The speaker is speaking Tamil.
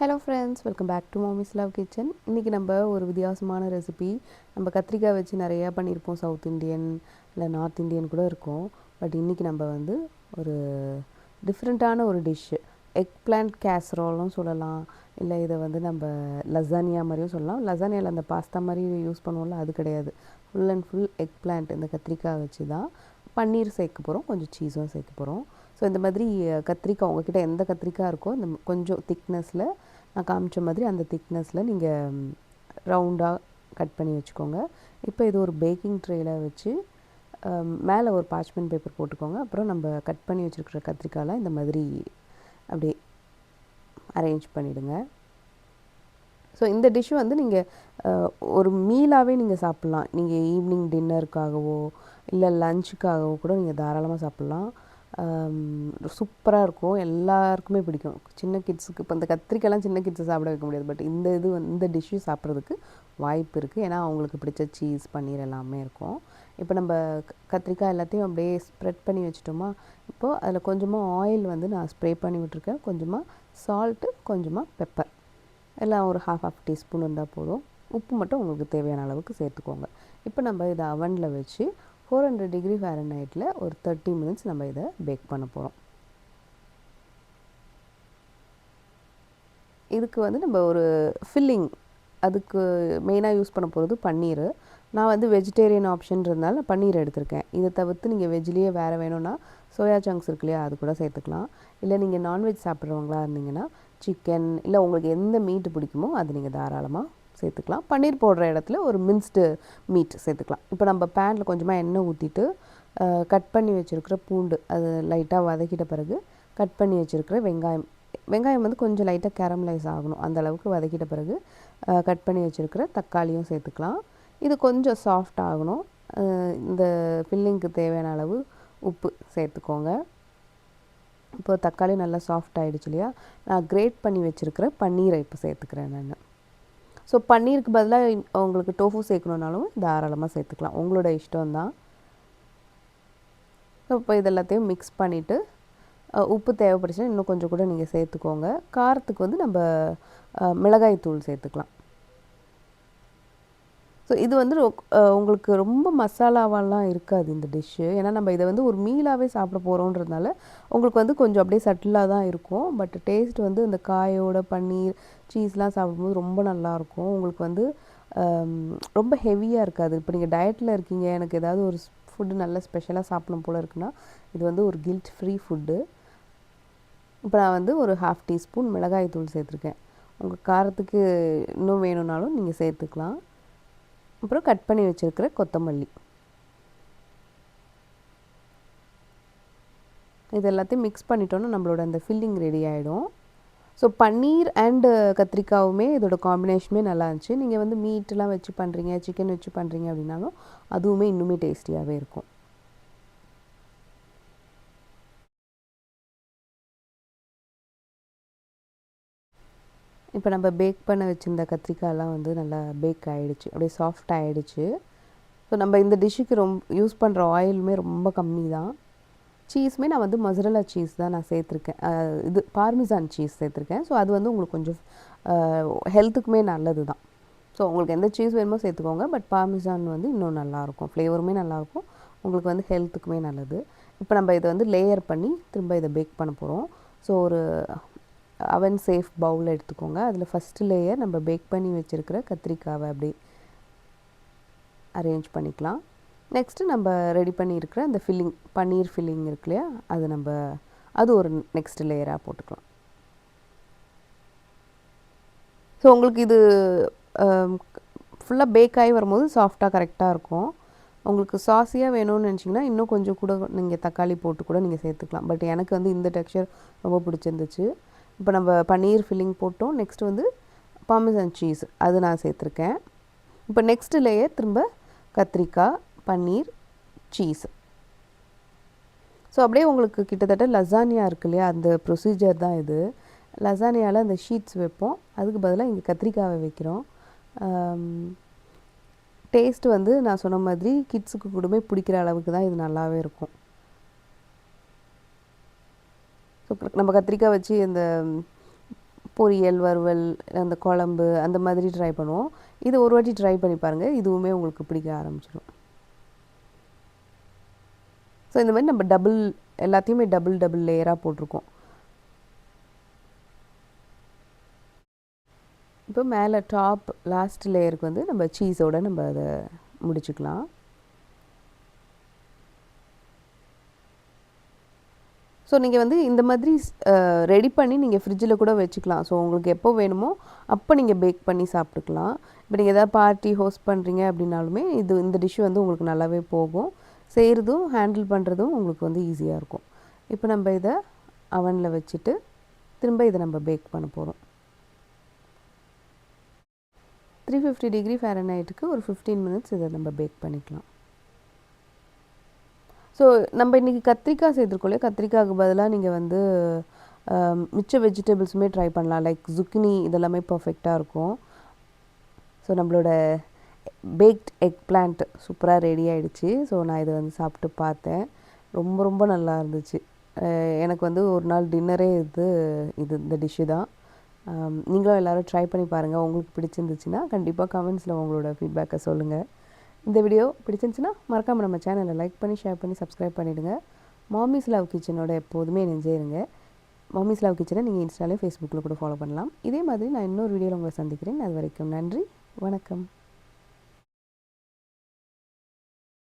Hello friends, welcome back to Mami's love kitchen. இன்றைக்கி நம்ம ஒரு வித்தியாசமான ரெசிபி. நம்ம கத்திரிக்காய் வச்சு நிறையா பண்ணியிருப்போம். சவுத் இண்டியன் இல்லை நார்த் இண்டியன் கூட இருக்கும். பட் இன்றைக்கி நம்ம வந்து ஒரு டிஃப்ரெண்ட்டான ஒரு டிஷ்ஷு, எக் பிளான்ட் கேசரோலும் சொல்லலாம். இல்லை இதை வந்து நம்ம லசானியா மாதிரியும் சொல்லலாம். லசானியாவில் அந்த பாஸ்தா மாதிரி யூஸ் பண்ணுவோம்ல, அது கிடையாது. Full and full egg plant இந்த கத்திரிக்காய் வச்சு தான் பன்னீர் சேர்க்க போகிறோம், கொஞ்சம் சீஸும் சேர்க்க போகிறோம். ஸோ இந்த மாதிரி கத்திரிக்காய் உங்கள்கிட்ட எந்த கத்திரிக்காய் இருக்கோ இந்த கொஞ்சம் திக்னஸில் நான் காமிச்ச மாதிரி அந்த திக்னஸில் நீங்கள் ரவுண்டாக கட் பண்ணி வச்சுக்கோங்க. இப்போ இது ஒரு பேக்கிங் ட்ரேயில் வச்சு மேலே ஒரு பார்ச்மெண்ட் பேப்பர் போட்டுக்கோங்க. அப்புறம் நம்ம கட் பண்ணி வச்சுருக்கிற கத்திரிக்காயெலாம் இந்த மாதிரி அப்படியே அரேஞ்ச் பண்ணிவிடுங்க. ஸோ இந்த டிஷ்ஷு வந்து நீங்கள் ஒரு மீலாகவே நீங்கள் சாப்பிட்லாம். நீங்கள் ஈவினிங் டின்னருக்காகவோ இல்லை லஞ்சுக்காகவோ கூட நீங்கள் தாராளமாக சாப்பிட்லாம். சூப்பராக இருக்கும், எல்லாருக்குமே பிடிக்கும். சின்ன கிட்ஸுக்கு இப்போ இந்த கத்திரிக்காயெல்லாம் சின்ன கிட்ஸை சாப்பிட வைக்க முடியாது. பட் இந்த டிஷ்ஷு சாப்பிட்றதுக்கு வாய்ப்பு இருக்குது. ஏன்னா அவங்களுக்கு பிடிச்ச சீஸ் பன்னீர் எல்லாமே இருக்கும். இப்போ நம்ம கத்திரிக்காய் எல்லாத்தையும் அப்படியே ஸ்ப்ரெட் பண்ணி வச்சுட்டோமா. இப்போது அதில் கொஞ்சமாக ஆயில் வந்து நான் ஸ்ப்ரே பண்ணி விட்டுருக்கேன். கொஞ்சமாக சால்ட்டு, கொஞ்சமாக பெப்பர், எல்லாம் ஒரு ஹாஃப் டீஸ்பூன் இருந்தால் போதும். உப்பு மட்டும் உங்களுக்கு தேவையான அளவுக்கு சேர்த்துக்கோங்க. இப்போ நம்ம இதை அவனில் வச்சு 400 டிகிரி ஃபாரன்ஹைட்டில் ஒரு 30 மினிட்ஸ் நம்ம இதை பேக் பண்ண போகிறோம். இதுக்கு வந்து நம்ம ஒரு ஃபில்லிங், அதுக்கு மெயினாக யூஸ் பண்ண போகிறது பன்னீர். நான் வந்து வெஜிடேரியன் ஆப்ஷன்றதுனால பன்னீர் எடுத்திருக்கேன். இதை தவிர்த்து நீங்கள் வெஜ்லேயே வேறு வேணும்னா சோயா சங்க்ஸ் இருக்கு இல்லையா, அது கூட சேர்த்துக்கலாம். இல்லை நீங்கள் நான்வெஜ் சாப்பிட்றவங்களா இருந்தீங்கன்னா சிக்கன் இல்லை உங்களுக்கு எந்த மீட்டு பிடிக்குமோ அது நீங்கள் தாராளமாக சேர்த்துக்கலாம். பன்னீர் போடுற இடத்துல ஒரு மின்ஸ்டு மீட் சேர்த்துக்கலாம். இப்போ நம்ம பேனில் கொஞ்சமாக எண்ணெய் ஊற்றிட்டு கட் பண்ணி வச்சுருக்கிற பூண்டு அது லைட்டாக வதக்கிட்ட பிறகு கட் பண்ணி வச்சுருக்கிற வெங்காயம் வந்து கொஞ்சம் லைட்டாக கேரமலைஸ் ஆகணும், அந்த அளவுக்கு வதக்கிட்ட பிறகு கட் பண்ணி வச்சுருக்கிற தக்காளியும் சேர்த்துக்கலாம். இது கொஞ்சம் சாஃப்ட் ஆகணும். இந்த ஃபில்லிங்க்கு தேவையான அளவு உப்பு சேர்த்துக்கோங்க. இப்போ தக்காளி நல்லா சாஃப்ட் ஆகிடுச்சு இல்லையா, நான் கிரேட் பண்ணி வச்சுருக்கிற பன்னீரை இப்போ சேர்த்துக்கிறேன் நான். ஸோ பன்னீருக்கு பதிலாக உங்களுக்கு டோஃபு சேர்க்கணுன்னாலும் தாராளமாக சேர்த்துக்கலாம், உங்களோட இஷ்டம்தான். இப்போ இதெல்லாத்தையும் மிக்ஸ் பண்ணிவிட்டு உப்பு தேவைப்படுச்சுன்னா இன்னும் கொஞ்சம் கூட நீங்கள் சேர்த்துக்கோங்க. காரத்துக்கு வந்து நம்ம மிளகாய் தூள் சேர்த்துக்கலாம். ஸோ இது வந்து உங்களுக்கு ரொம்ப மசாலாவெல்லாம் இருக்காது இந்த டிஷ்ஷு. ஏன்னா நம்ம இதை வந்து ஒரு மீலாகவே சாப்பிட போகிறோன்றதுனால உங்களுக்கு வந்து கொஞ்சம் அப்படியே சட்டிலாக தான் இருக்கும். பட் டேஸ்ட் வந்து இந்த காயோட பன்னீர் சீஸ்லாம் சாப்பிடும்போது ரொம்ப நல்லாயிருக்கும். உங்களுக்கு வந்து ரொம்ப ஹெவியாக இருக்காது. இப்போ நீங்கள் டயட்டில் இருக்கீங்க, எனக்கு ஏதாவது ஒரு ஃபுட்டு நல்ல ஸ்பெஷலாக சாப்பிடணும் போல் இருக்குன்னா இது வந்து ஒரு கில்ட் ஃப்ரீ ஃபுட்டு. இப்போ நான் வந்து ஒரு ½ டீஸ்பூன் மிளகாய் தூள் சேர்த்துருக்கேன். உங்கள் காரத்துக்கு இன்னும் வேணும்னாலும் நீங்கள் சேர்த்துக்கலாம். அப்புறம் கட் பண்ணி வச்சுருக்கிற கொத்தமல்லி, இது எல்லாத்தையும் மிக்ஸ் பண்ணிட்டோன்னா நம்மளோட அந்த ஃபில்லிங் ரெடி ஆகிடும். ஸோ பன்னீர் அண்டு கத்திரிக்காவுமே இதோட காம்பினேஷனுமே நல்லா இருந்துச்சு. நீங்கள் வந்து மீட்டெலாம் வச்சு பண்ணுறீங்க, சிக்கன் வச்சு பண்ணுறீங்க அப்படின்னாலும் அதுவுமே இன்னுமே டேஸ்டியாகவே இருக்கும். இப்போ நம்ம பேக் பண்ண வச்சுருந்த கத்திரிக்காயெல்லாம் வந்து நல்லா பேக் ஆகிடுச்சு, அப்படியே சாஃப்ட் ஆகிடுச்சு. ஸோ நம்ம இந்த டிஷ்ஷுக்கு யூஸ் பண்ணுற ஆயிலுமே ரொம்ப கம்மி தான். சீஸுமே நான் வந்து மொசரல்லா சீஸ் தான் நான் சேர்த்துருக்கேன். இது பார்மிசான் சீஸ் சேர்த்துருக்கேன். ஸோ அது வந்து உங்களுக்கு கொஞ்சம் ஹெல்த்துக்குமே நல்லது தான். ஸோ உங்களுக்கு எந்த சீஸ் வேணுமோ சேர்த்துக்கோங்க. பட் பார்மிசான் வந்து இன்னும் நல்லாயிருக்கும், ஃப்ளேவருமே நல்லாயிருக்கும், உங்களுக்கு வந்து ஹெல்த்துக்குமே நல்லது. இப்போ நம்ம இதை வந்து லேயர் பண்ணி திரும்ப இதை பேக் பண்ண போகிறோம். ஸோ ஒரு அவன் சேஃப் பவுல் எடுத்துக்கோங்க. அதில் ஃபஸ்ட்டு லேயர் நம்ம பேக் பண்ணி வச்சுருக்கிற கத்திரிக்காவை அப்படி அரேஞ்ச் பண்ணிக்கலாம். நெக்ஸ்ட்டு நம்ம ரெடி பண்ணியிருக்கிற அந்த ஃபில்லிங், பன்னீர் ஃபில்லிங் இருக்கு இல்லையா, அது ஒரு நெக்ஸ்ட் லேயராக போட்டுக்கலாம். ஸோ உங்களுக்கு இது ஃபுல்லாக பேக் ஆகி வரும்போது சாஃப்டாக கரெக்டாக இருக்கும். உங்களுக்கு சாஸியாக வேணும்னு நினச்சிங்கன்னா இன்னும் கொஞ்சம் கூட நீங்கள் தக்காளி போட்டு கூட நீங்கள் சேர்த்துக்கலாம். பட் எனக்கு வந்து இந்த டெக்ஸ்சர் ரொம்ப பிடிச்சிருந்துச்சு. இப்போ நம்ம பன்னீர் ஃபில்லிங் போட்டோம். நெக்ஸ்ட்டு வந்து பார்மெசான் சீஸ் அது நான் சேர்த்துருக்கேன். இப்போ நெக்ஸ்ட்டு லேயர் திரும்ப கத்திரிக்காய், பன்னீர், சீஸ். ஸோ அப்படியே உங்களுக்கு கிட்டத்தட்ட லசானியா இருக்கு இல்லையா, அந்த ப்ரொசீஜர் தான் இது. லசானியாவில் அந்த ஷீட்ஸ் வைப்போம், அதுக்கு பதிலாக இங்கே கத்திரிக்காவை வைக்கிறோம். டேஸ்ட்டு வந்து நான் சொன்ன மாதிரி கிட்ஸுக்கு கூடமே பிடிக்கிற அளவுக்கு தான் இது நல்லாவே இருக்கும். ஸோ நம்ம கத்திரிக்காய் வச்சு இந்த பொரியல், வறுவல், அந்த குழம்பு அந்த மாதிரி ட்ரை பண்ணுவோம். இது ஒரு வாட்டி ட்ரை பண்ணி பாருங்கள், இதுவுமே உங்களுக்கு பிடிக்க ஆரம்பிச்சிடும். ஸோ இந்த மாதிரி நம்ம எல்லாத்தையுமே டபுள் லேயராக போட்டிருக்கோம். இப்போ மேலே டாப் லாஸ்ட் லேயருக்கு வந்து நம்ம சீஸோடு நம்ம அதை முடிச்சுக்கலாம். ஸோ நீங்கள் வந்து இந்த மாதிரி ரெடி பண்ணி நீங்கள் ஃப்ரிட்ஜில் கூட வச்சுக்கலாம். ஸோ உங்களுக்கு எப்போ வேணுமோ அப்போ நீங்கள் பேக் பண்ணி சாப்பிட்டுக்கலாம். இப்போ நீங்கள் எதாவது பார்ட்டி ஹோஸ்ட் பண்ணுறீங்க அப்படின்னாலுமே இந்த டிஷ் வந்து உங்களுக்கு நல்லாவே போகும். செய்கிறதும் ஹேண்டில் பண்ணுறதும் உங்களுக்கு வந்து ஈஸியாக இருக்கும். இப்போ நம்ம இதை அவனில் வச்சுட்டு திரும்ப இதை நம்ம பேக் பண்ண போகிறோம். 350 டிகிரி ஃபாரன்ஹைட்டுக்கு ஒரு 15 மினிட்ஸ் இதை நம்ம பேக் பண்ணிக்கலாம். ஸோ நம்ம இன்றைக்கி கத்திரிக்காய் சேர்த்துருக்கோம் இல்லையா, கத்திரிக்காய்க்கு பதிலாக நீங்கள் வந்து மிச்ச வெஜிடபிள்ஸுமே ட்ரை பண்ணலாம். லைக் zucchini இதெல்லாமே பர்ஃபெக்டாக இருக்கும். ஸோ நம்மளோட பேக்ட் எக் பிளான்ட் சூப்பராக ரெடி ஆகிடுச்சு. ஸோ நான் இதை வந்து சாப்பிட்டு பார்த்தேன், ரொம்ப ரொம்ப நல்லா இருந்துச்சு. எனக்கு வந்து ஒரு நாள் டின்னரே இந்த டிஷ்ஷு தான். நீங்களும் எல்லோரும் ட்ரை பண்ணி பாருங்கள். உங்களுக்கு பிடிச்சிருந்துச்சுன்னா கண்டிப்பாக கமெண்ட்ஸில் உங்களோட ஃபீட்பேக்கை சொல்லுங்கள். இந்த வீடியோ பிடிச்சிருந்துச்சுன்னா மறக்காமல் நம்ம சேனலை லைக் பண்ணி ஷேர் பண்ணி சப்ஸ்கிரைப் பண்ணிவிடுங்க. மாமிஸ் லவ் கிச்சனோட எப்போதுமே இணைஞ்சே இருங்க. மாமிஸ் லவ் கிச்சனை நீங்கள் இன்ஸ்டாலையும் ஃபேஸ்புக்கில் கூட ஃபாலோ பண்ணலாம். இதே மாதிரி நான் இன்னொரு வீடியோவில் உங்களை சந்திக்கிறேன். அது வரைக்கும் நன்றி, வணக்கம்.